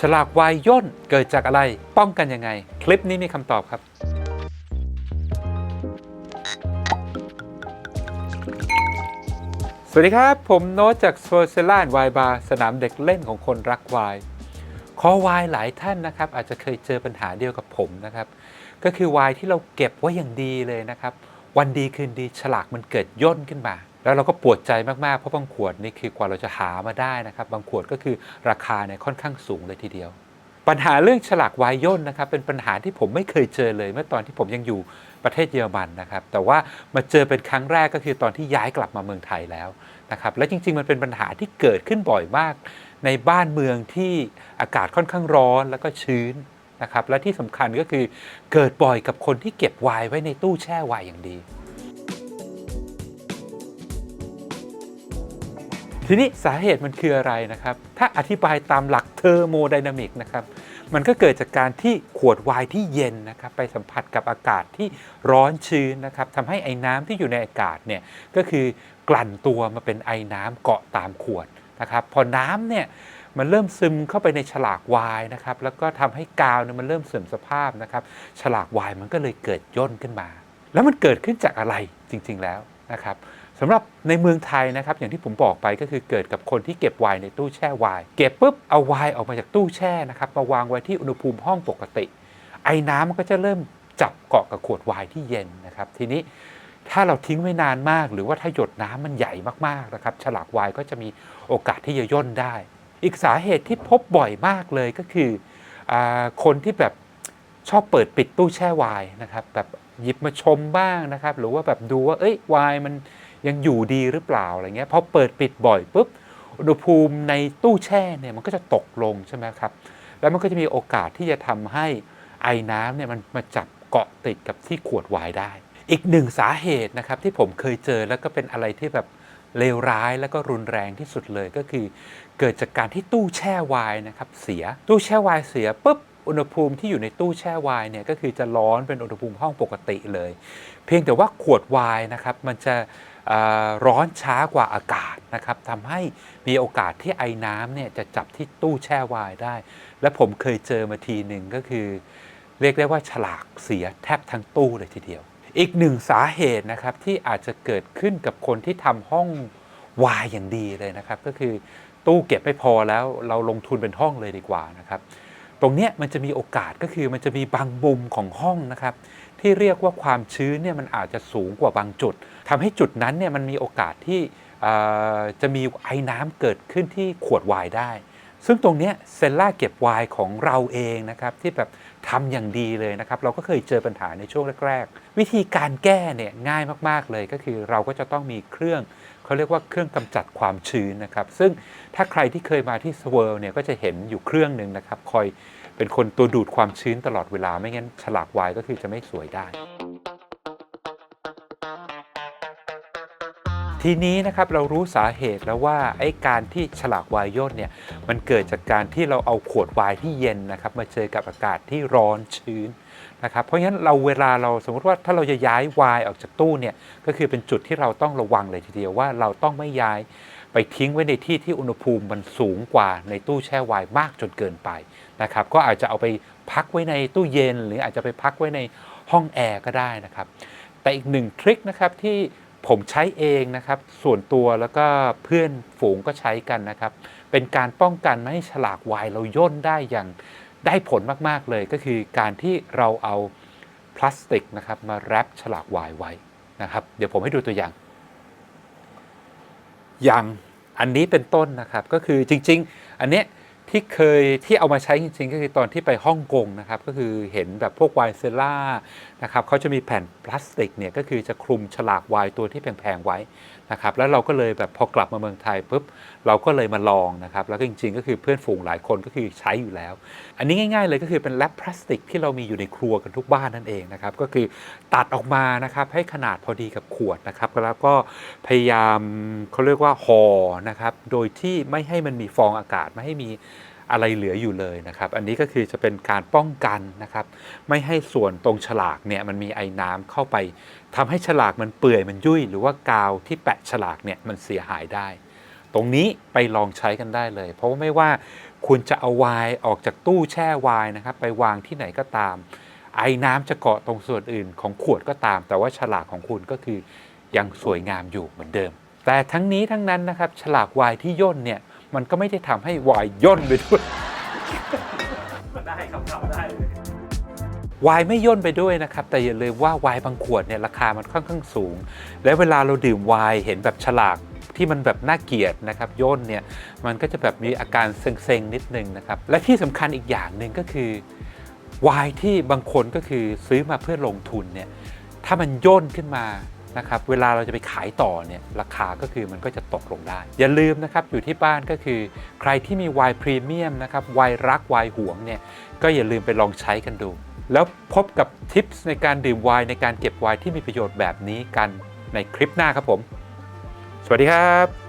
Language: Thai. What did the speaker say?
ฉลากวายย่นเกิดจากอะไรป้องกันยังไงคลิปนี้มีคำตอบครับสวัสดีครับผมโน้ตจาก s เซล่าไวน์บาร์สนามเด็กเล่นของคนรักไวน์คอไวน์หลายท่านนะครับอาจจะเคยเจอปัญหาเดียวกับผมนะครับก็คือไวน์ที่เราเก็บไว้อย่างดีเลยนะครับวันดีคืนดีฉลากมันเกิดย่นขึ้นมาแล้วเราก็ปวดใจมากๆเพราะบางขวดนี่คือกว่าเราจะหามาได้นะครับบางขวดก็คือราคาเนี่ยค่อนข้างสูงเลยทีเดียวปัญหาเรื่องฉลากวายย่นนะครับเป็นปัญหาที่ผมไม่เคยเจอเลยเมื่อตอนที่ผมยังอยู่ประเทศเยอรมันนะครับแต่ว่ามาเจอเป็นครั้งแรกก็คือตอนที่ย้ายกลับมาเมืองไทยแล้วนะครับและจริงๆมันเป็นปัญหาที่เกิดขึ้นบ่อยมากในบ้านเมืองที่อากาศค่อนข้างร้อนแล้วก็ชื้นนะครับและที่สำคัญก็คือเกิดบ่อยกับคนที่เก็บไวน์ไว้ในตู้แช่ไวน์อย่างดีทีนี้สาเหตุมันคืออะไรนะครับถ้าอธิบายตามหลักเทอร์โมไดนามิกนะครับมันก็เกิดจากการที่ขวดไวน์ที่เย็นนะครับไปสัมผัสกับอากาศที่ร้อนชื้นนะครับทำให้ไอ้น้ำที่อยู่ในอากาศเนี่ยก็คือกลั่นตัวมาเป็นไอ้น้ำเกาะตามขวดนะครับพอน้ำเนี่ยมันเริ่มซึมเข้าไปในฉลากไวน์นะครับแล้วก็ทำให้กาวเนี่ยมันเริ่มเสื่อมสภาพนะครับฉลากไวน์มันก็เลยเกิดย่นขึ้นมาแล้วมันเกิดขึ้นจากอะไรจริงๆแล้วนะครับสำหรับในเมืองไทยนะครับอย่างที่ผมบอกไปก็คือเกิดกับคนที่เก็บไวน์ในตู้แช่ไวน์เก็บปุ๊บเอาไวน์ออกมาจากตู้แช่นะครับมาวางไว้ที่อุณหภูมิห้องปกติไอ้น้ำมันก็จะเริ่มจับเกาะกับขวดไวน์ที่เย็นนะครับทีนี้ถ้าเราทิ้งไว้นานมากหรือว่าถ้าหยดน้ำมันใหญ่มากๆนะครับฉลากไวน์ก็จะมีโอกาสที่จะย่นได้อีกสาเหตุที่พบบ่อยมากเลยก็คือคนที่แบบชอบเปิดปิดตู้แช่ไวน์นะครับแบบหยิบมาชมบ้างนะครับหรือว่าแบบดูว่าไวน์มันยังอยู่ดีหรือเปล่าอะไรเงี้ยพอเปิดปิดบ่อยปุ๊บอุณหภูมิในตู้แช่เนี่ยมันก็จะตกลงใช่ไหมครับแล้วมันก็จะมีโอกาสที่จะทำให้ไอ้น้ำเนี่ยมันมาจับเกาะติดกับที่ขวดไวน์ได้อีกหนึ่งสาเหตุนะครับที่ผมเคยเจอแล้วก็เป็นอะไรที่แบบเลวร้ายแล้วก็รุนแรงที่สุดเลยก็คือเกิดจากการที่ตู้แช่ไวน์นะครับเสียตู้แช่ไวน์เสียปุ๊บอุณหภูมิที่อยู่ในตู้แช่ไวน์เนี่ยก็คือจะร้อนเป็นอุณหภูมิห้องปกติเลยเพียงแต่ว่าขวดไวน์นะครับมันจะร้อนช้ากว่าอากาศนะครับทำให้มีโอกาสที่ไอ้น้ำเนี่ยจะจับที่ตู้แช่ไวน์ได้และผมเคยเจอมาทีหนึ่งก็คือเรียกได้ว่าฉลากเสียแทบทั้งตู้เลยทีเดียวอีกหนึ่งสาเหตุนะครับที่อาจจะเกิดขึ้นกับคนที่ทำห้องไวน์อย่างดีเลยนะครับก็คือตู้เก็บไม่พอแล้วเราลงทุนเป็นห้องเลยดีกว่านะครับตรงเนี้ยมันจะมีโอกาสก็คือมันจะมีบางมุมของห้องนะครับที่เรียกว่าความชื้นเนี่ยมันอาจจะสูงกว่าบางจุดทำให้จุดนั้นเนี่ยมันมีโอกาสที่จะมีไอ้น้ำเกิดขึ้นที่ขวดไวน์ได้ซึ่งตรงนี้เซลล่าเก็บไวน์ของเราเองนะครับที่แบบทำอย่างดีเลยนะครับเราก็เคยเจอปัญหาในช่วงแรกๆวิธีการแก้เนี่ยง่ายมากๆเลยก็คือเราก็จะต้องมีเครื่องเขาเรียกว่าเครื่องกำจัดความชื้นนะครับซึ่งถ้าใครที่เคยมาที่สเวิร์ลเนี่ยก็จะเห็นอยู่เครื่องหนึ่งนะครับคอยเป็นคนตัวดูดความชื้นตลอดเวลาไม่งั้นฉลากไวน์ก็คือจะไม่สวยได้ทีนี้นะครับเรารู้สาเหตุแล้วว่าไอ้การที่ฉลากไวน์ย่นเนี่ยมันเกิดจากการที่เราเอาขวดไวน์ที่เย็นนะครับมาเจอกับอากาศที่ร้อนชื้นนะครับเพราะฉะนั้นเวลาเราสมมติว่าถ้าเราจะย้ายไวน์ออกจากตู้เนี่ยก็คือเป็นจุดที่เราต้องระวังเลยทีเดียวว่าเราต้องไม่ย้ายไปทิ้งไว้ในที่ที่อุณหภูมิมันสูงกว่าในตู้แช่ไวน์มากจนเกินไปนะครับก็อาจจะเอาไปพักไว้ในตู้เย็นหรืออาจจะไปพักไว้ในห้องแอร์ก็ได้นะครับแต่อีกหนึ่งทริคนะครับที่ผมใช้เองนะครับส่วนตัวแล้วก็เพื่อนฝูงก็ใช้กันนะครับเป็นการป้องกันไม่ให้ฉลากไวน์เราย่นได้อย่างได้ผลมากๆเลยก็คือการที่เราเอาพลาสติกนะครับมาแรปฉลากไวน์ไว้นะครับเดี๋ยวผมให้ดูตัวอย่างอันนี้เป็นต้นนะครับก็คือจริงๆอันเนี้ยที่เอามาใช้จริงๆก็คือตอนที่ไปฮ่องกงนะครับก็คือเห็นแบบพวกไวน์เซล่านะครับเขาจะมีแผ่นพลาสติกเนี่ยก็คือจะคลุมฉลากไวน์ตัวที่แพงๆไว้นะครับแล้วเราก็เลยแบบพอกลับมาเมืองไทยปุ๊บเราก็เลยมาลองนะครับแล้วก็จริงๆก็คือเพื่อนฝูงหลายคนก็คือใช้อยู่แล้วอันนี้ง่ายๆเลยก็คือเป็นแรปพลาสติกที่เรามีอยู่ในครัวกันทุกบ้านนั่นเองนะครับก็คือตัดออกมานะครับให้ขนาดพอดีกับขวดนะครับแล้วก็พยายามเขาเรียกว่าห่อนะครับโดยที่ไม่ให้มันมีฟองอากาศไม่ให้มีอะไรเหลืออยู่เลยนะครับอันนี้ก็คือจะเป็นการป้องกันนะครับไม่ให้ส่วนตรงฉลากเนี่ยมันมีไอ้น้ำเข้าไปทำให้ฉลากมันเปื่อยมันยุ่ยหรือว่ากาวที่แปะฉลากเนี่ยมันเสียหายได้ตรงนี้ไปลองใช้กันได้เลยเพราะว่าไม่ว่า คุณจะเอาไวน์ออกจากตู้แช่ไวน์นะครับไปวางที่ไหนก็ตามไอ้น้ำจะเกาะตรงส่วนอื่นของขวดก็ตาม แต่ว่าฉลากของคุณก็คือยังสวยงามอยู่เหมือนเดิม แต่ทั้งนี้ทั้งนั้นนะครับฉลากไวน์ที่ย่นเนี่ยมันก็ไม่ได้ทำให้ไวน์ย่นไปด้วย ได้ครับทำได้เลย ไวน์ไม่ย่นไปด้วยนะครับแต่อย่าลืมว่าไวน์บางขวดเนี่ยราคามันค่อนข้างสูง และเวลาเราดื่มไวน์เห็นแบบฉลากที่มันแบบน่าเกลียดนะครับย่นเนี่ยมันก็จะแบบมีอาการเซ็งๆนิดนึงนะครับและที่สำคัญอีกอย่างหนึ่งก็คือไวน์ที่บางคนก็คือซื้อมาเพื่อลงทุนเนี่ยถ้ามันย่นขึ้นมานะครับเวลาเราจะไปขายต่อเนี่ยราคาก็คือมันก็จะตกลงได้อย่าลืมนะครับอยู่ที่บ้านก็คือใครที่มีไวน์พรีเมียมนะครับไวน์รักไวน์หวงเนี่ยก็อย่าลืมไปลองใช้กันดูแล้วพบกับทิปส์ในการดื่มไวน์ในการเก็บไวน์ที่มีประโยชน์แบบนี้กันในคลิปหน้าครับผมสวัสดีครับ